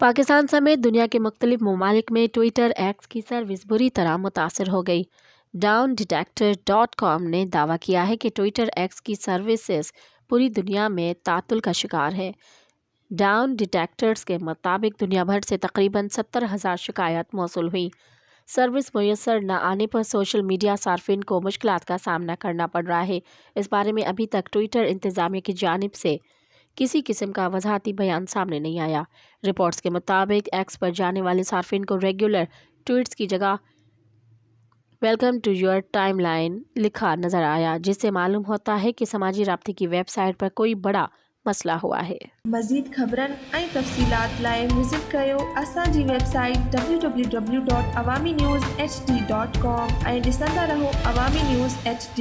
पाकिस्तान समेत दुनिया के मुख्तलिफ ममालिक में ट्विटर एक्स की सर्विस बुरी तरह मुतासर हो गई। DownDetector.com ने दावा किया है कि ट्विटर एक्स की सर्विसेज पूरी दुनिया में तातुल का शिकार है। डाउन डिटेक्टर्स के मुताबिक दुनिया भर से तकरीबन 70,000 शिकायत मौसूल हुई। सर्विस मुयसर न आने पर सोशल मीडिया सार्फिन को मुश्किलात का सामना करना पड़ रहा है। इस बारे में अभी तक ट्विटर इंतजामिया की जानिब से किसी किस्म का वजाहती बयान सामने नहीं आया। रिपोर्ट्स के मुताबिक एक्स पर जाने वाले सार्फिन को रेगुलर ट्वीट्स की जगह वेलकम टू योर टाइमलाइन लिखा नजर आया, जिससे मालूम होता है कि समाजी राब्ते की वेबसाइट पर कोई बड़ा मसला हुआ है। मज़ीद ख़बरन ऐं तफ़सीलात लाइ विज़िट कयो असांजी वेबसाइट www.awamiNewsHD.com ऐं ॾिसंदा रहो अवामी न्यूज़ HD।